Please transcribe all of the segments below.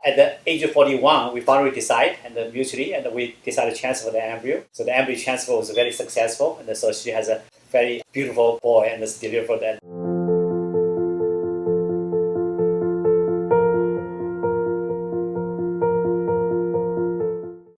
At the age of 41, we finally decide, and then mutually, and we decided to transfer the embryo. So the embryo transfer was very successful, and so she has a very beautiful boy, and it's delivered. And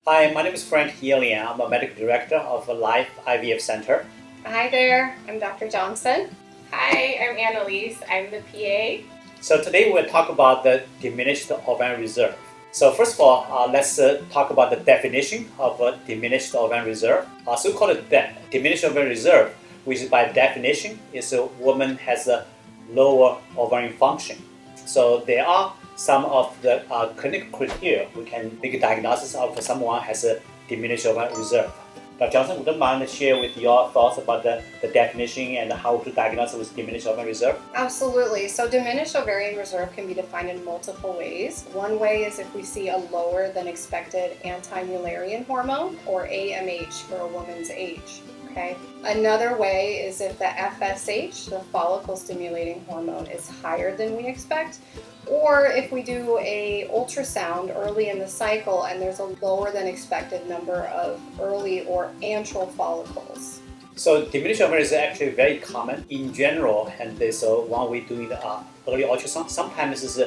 hi, my name is Frank Yelian. I'm a medical director of the Life IVF Center. Hi there, I'm Dr. Johnson. Hi, I'm Annalise. I'm the PA. So today we'll talk about the diminished ovarian reserve. So first of all, let's talk about the definition of diminished ovarian reserve. So-called diminished ovarian reserve, which by definition is a woman has a lower ovarian function. So there are some of the clinical criteria we can make a diagnosis of someone has a diminished ovarian reserve. Dr. Johnson, would you mind share with your thoughts about the definition and how to diagnose with diminished ovarian reserve? Absolutely. So diminished ovarian reserve can be defined in multiple ways. One way is if we see a lower than expected anti-Mullerian hormone, or AMH for a woman's age. Okay. Another way is if the FSH, the follicle stimulating hormone, is higher than we expect, or if we do a ultrasound early in the cycle and there's a lower than expected number of early or antral follicles. So diminished ovarian is actually very common in general, and so when we do the early ultrasound, sometimes it's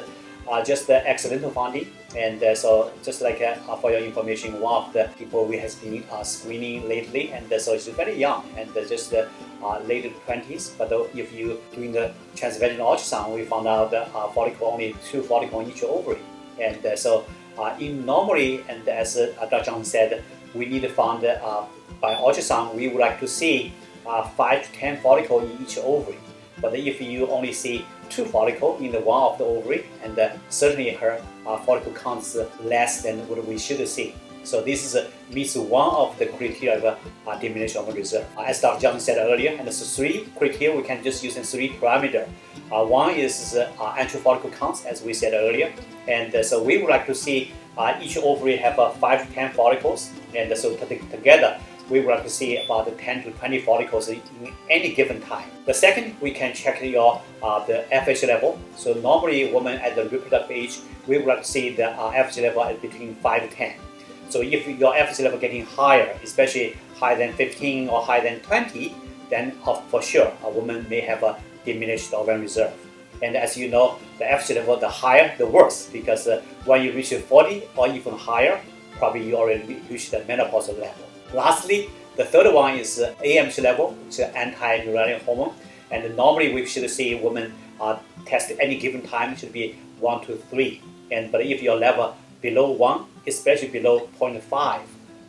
just the accidental finding, and so just like for your information, one of the people we has been screening lately, and so she's very young and just late 20s. But if you doing the transvaginal ultrasound, we found out follicle only 2 follicles in each ovary, and so in normally, and as Dr. Johnson said, we need to find by ultrasound we would like to see 5 to 10 follicles in each ovary. But if you only see 2 follicles in the one of the ovary, and certainly her follicle counts less than what we should see. So this is meets one of the criteria of diminished ovarian reserve. As Dr. Johnson said earlier, and there's 3 criteria we can just use in 3 parameters. One is antral follicle counts, as we said earlier, and so we would like to see each ovary have 5 to 10 follicles, and so together we would like to see about 10 to 20 follicles in any given time. The second, we can check your the FSH level. So normally, women at the reproductive age, we would like to see the FSH level at between 5 to 10. So if your FSH level getting higher, especially higher than 15 or higher than 20, then for sure a woman may have a diminished ovarian reserve. And as you know, the FSH level, the higher, the worse, because when you reach 40 or even higher, probably you already reached the menopausal level. Lastly, the third one is AMH level, which is anti-Mullerian hormone. And normally we should see women test at any given time should be 1 to 3. But if your level below 1, especially below 0.5,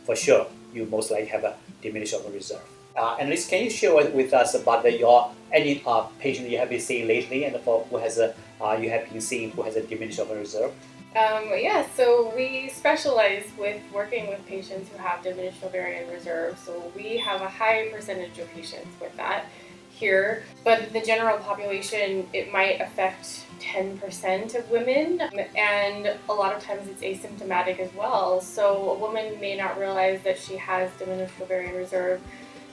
for sure you most likely have a diminished ovarian reserve. Annalise, can you share with us about any patient you have been seeing lately, and for who has you have been seeing who has a diminished ovarian reserve? Yeah, so we specialize with working with patients who have diminished ovarian reserve. So we have a high percentage of patients with that here. But the general population, it might affect 10% of women, and a lot of times it's asymptomatic as well. So a woman may not realize that she has diminished ovarian reserve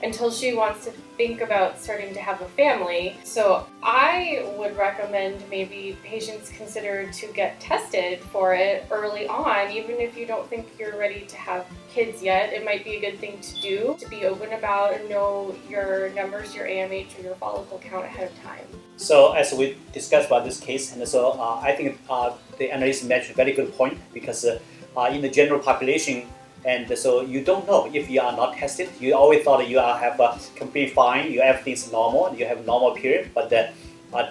until she wants to think about starting to have a family. So I would recommend maybe patients consider to get tested for it early on, even if you don't think you're ready to have kids yet. It might be a good thing to do, to be open about and know your numbers, your AMH or your follicle count ahead of time. So as we discussed about this case, and so I think the analyst mentioned a very good point, because in the general population, and so you don't know if you are not tested. You always thought you have completely fine, everything's normal, you have normal period, but the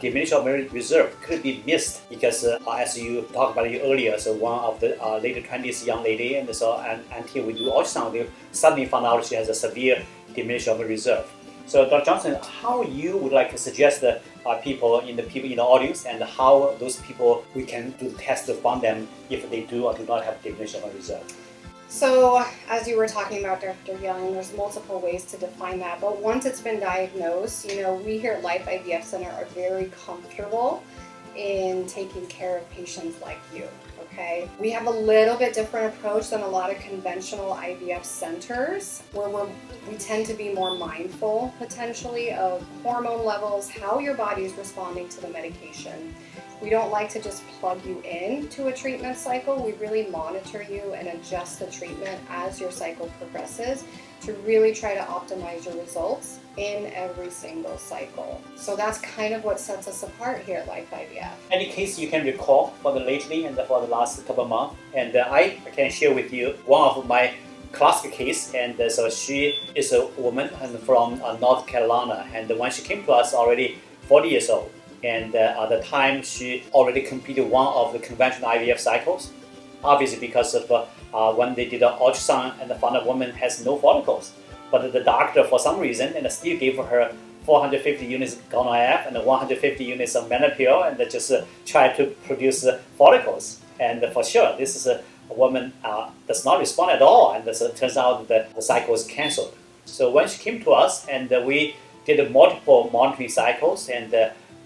diminished ovarian reserve could be missed because as you talked about it earlier, so one of the later 20s young lady, and so until we do ultrasound, we suddenly found out she has a severe diminished ovarian reserve. So Dr. Johnson, how you would like to suggest the people in the audience, and how those people we can do the test to find them if they do or do not have diminished ovarian reserve? So, as you were talking about, Dr. Young, there's multiple ways to define that. But once it's been diagnosed, we here at Life IVF Center are very comfortable in taking care of patients like you. Okay, we have a little bit different approach than a lot of conventional IVF centers, where we tend to be more mindful potentially of hormone levels, how your body is responding to the medication. We don't like to just plug you in to a treatment cycle. We really monitor you and adjust the treatment as your cycle progresses to really try to optimize your results in every single cycle. So that's kind of what sets us apart here at Life IVF. Any case you can recall for the lately and for the last couple of months, and I can share with you one of my classic case, and so she is a woman and from North Carolina, and when she came to us already 40 years old, and at the time she already completed one of the conventional IVF cycles, obviously because of when they did an ultrasound and found a woman has no follicles, but the doctor for some reason and still gave her 450 units of gonal-F and 150 units of menopur, and just tried to produce follicles. And for sure, this is a woman does not respond at all, and so it turns out that the cycle is cancelled. So when she came to us, and we did multiple monitoring cycles, and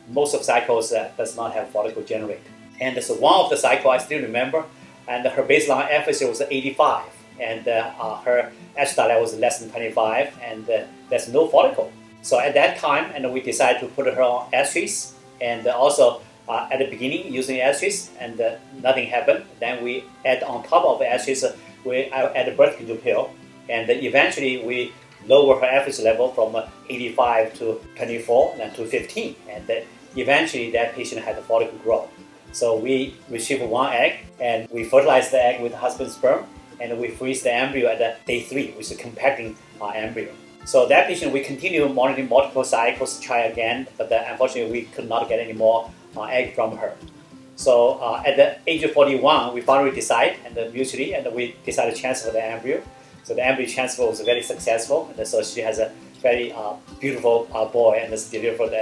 most of cycles does not have follicle generate. And so one of the cycle I still remember, and her baseline FSH was 85, and her estradiol level was less than 25, and there's no follicle. So at that time, and we decided to put her on estradiol, and also at the beginning using estradiol, and nothing happened. Then we add on top of estradiol, we add a birth control pill, and eventually we lower her FSH level from 85 to 24 and to 15, and eventually that patient had a follicle growth. So we retrieve one egg, and we fertilize the egg with husband's sperm, and we freeze the embryo at day 3, which is compacting embryo. So that patient, we continue monitoring multiple cycles, try again, but unfortunately we could not get any more egg from her. So at the age of 41, we finally decide, and mutually, and we decided to transfer the embryo. So the embryo transfer was very successful, and so she has a very beautiful boy, and is delivered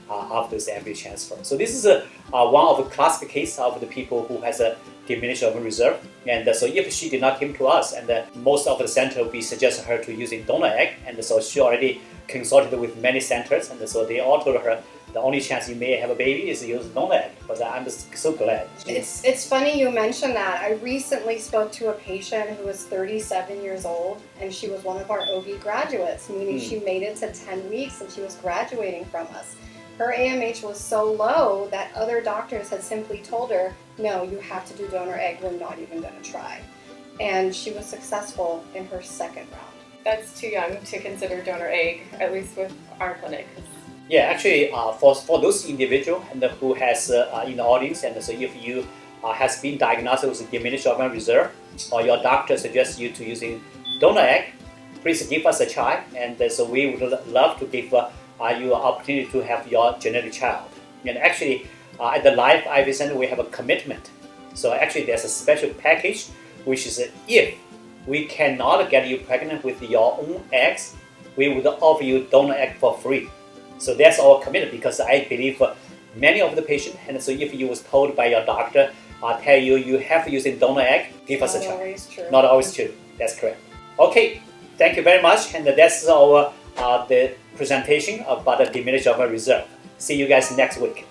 after this embryo transfer. So this is one of the classic cases of the people who has a diminished ovarian reserve. And so if she did not come to us, and most of the center we suggest her to using donor egg, and so she already consulted with many centers, and so they all told her the only chance you may have a baby is to use donor egg. But I'm just so glad. It's funny you mentioned that. I recently spoke to a patient who was 37 years old, and she was one of our OB graduates, meaning she made it to 10 weeks and she was graduating from us. Her AMH was so low that other doctors had simply told her, no, you have to do donor egg, we're not even going to try. And she was successful in her second round. That's too young to consider donor egg, at least with our clinic. Yeah, actually, for those individuals and who has in the audience, and so if you has been diagnosed with diminished ovarian reserve, or your doctor suggests you to using donor egg, please give us a try, and so we would love to give you an opportunity to have your genetic child. And actually, at the Life IVF Center, we have a commitment. So actually, there's a special package, which is if we cannot get you pregnant with your own eggs, we would offer you donor egg for free. So that's our commitment, because I believe many of the patients, and so if you was told by your doctor, tell you you have to use a donor egg, give us a try. Not always true. Not always true. That's correct. Okay, thank you very much, and that's our the presentation about the diminished ovarian reserve. See you guys next week.